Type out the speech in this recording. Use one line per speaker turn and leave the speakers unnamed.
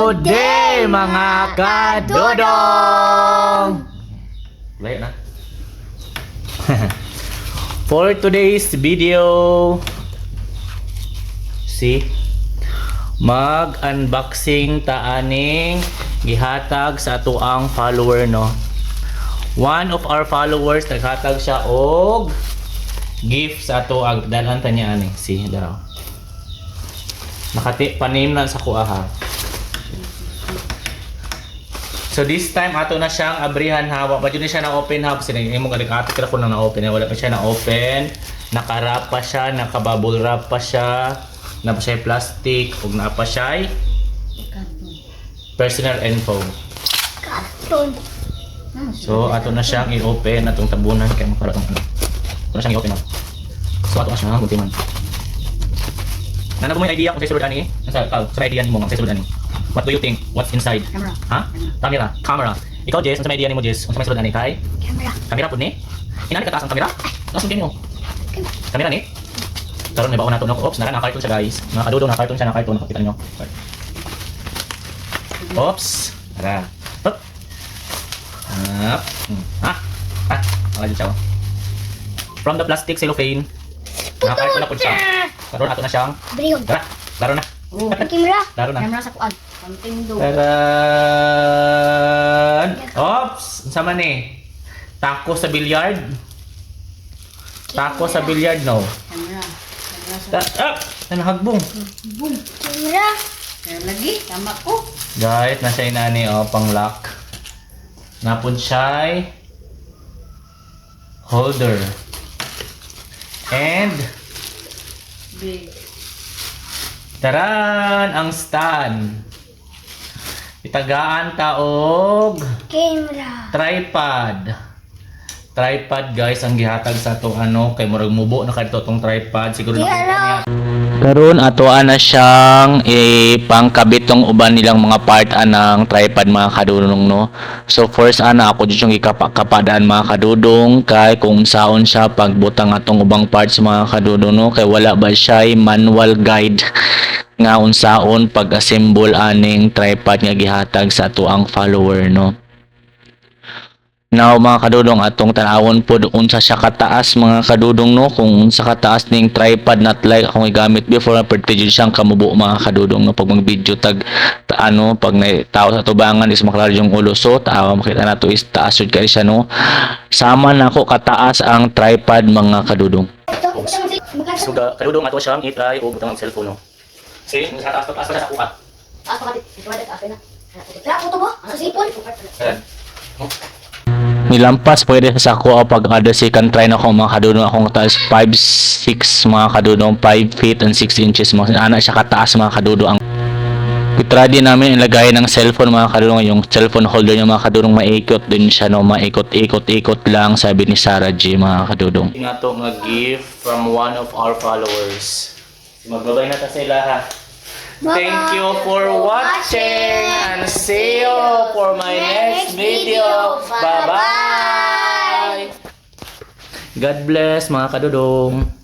Good day mga kadodong! Layo na. For today's video, mag-unboxing taaning gihatag sa ato ang follower, no. One of our followers naghatag siya og gift sa ato ang dalan ta niya ani. Daw. Nakati panim na sa kuha ha. So this time ato na siyang abrihan ha. Wa pa jud siya na open ha. Kasi nang imong adik ko na open. Wala pa siya na open. Naka-wrap pa siya, naka-bubble wrap pa siya. Na pa siya plastic ug na pa siya personal info.
Karton.
So ato na siyang i-open atong tabunan kay makaroon ano. Ato na siyang i-open ha. So ato na siya guntiman. Nana mo may idea kung sa sulod ani? Sa idea mo sa sulod ani. What do you think? What's inside?
Camera.
Ha? Camera. Ikaw Jess, unsa may idea nimo Jess? Unsa may sulod ani kay?
Camera.
Camera pud ni? Inani ka taas ang camera? Taas ang mo. Camera ni? Karon may baon nato no. Oops, nara na cartoon siya guys. Mga kadudong na cartoon siya na cartoon nakita niyo. Oops. Tara. Up. Up. Wala siya. From the plastic cellophane. Naka-cartoon na pud siya. Karon ato na siyang
Brihon.
tara, laro na.
Camera.
Laro na.
Camera sa kuan. Nintendo.
Taran! Oops! Unsa man ni? Taco sa billiard? Taco sa billiard, no?
Camera. Camera sa
Nanahagbong.
boom. Camera. Kaya lagi tama ko.
Guys, nasa inani, pang lock. Napun siya holder. And
Big.
taran! Ang stand. Itagaan taog
Camera.
tripod guys ang gihatag sa ato kay murag mubo na kadto tong tripod siguro na karon atoan na siyang ipangkabit tong uban nilang mga part anang tripod mga kadudong, no. So first ako jud yung ikapapadaan mga kadudong kay kung saon siya pagbutang atong ubang parts mga kadudong, no, kay wala ba siya manual guide nga unsaon pag-assemble aning tripod nga gihatag sa ato ang follower, no. Now mga kadudong atong tanawon pod unsa siya kataas mga kadudong, no, kung unsa kataas ning tripod not like akong igamit before pwede jud siyang kamubo mga kadudong, no, pag mag-video tag pag naitaw sa tubangan is maklaro yung ulo. So makita nato is taas jud kay siya, no. Sama nako kataas ang tripod mga kadudong. So kadudong ato siyang i-try og butang cellphone, no. See, sa taas na sa kuha.
Taas pa kapit. Ito taas na. Kaya photo mo? Ang sipon.
Nilampas pwede sa kuha pag other second try na ako mga kadudong akong taas 5'6" mga kadudong 5 feet and 6 inches mga ana siya kataas mga kadudong. Ang try din namin ilagay ng cellphone mga kadudong, yung cellphone holder niya mga kadudong maikot din siya, no, maikot-ikot lang sabi ni Sarah G mga kadudong. Nga to nga gift from one of our followers. Magbabay na ta sila ha. Thank you for watching and see you for my next video. Bye-bye! God bless mga kadudong.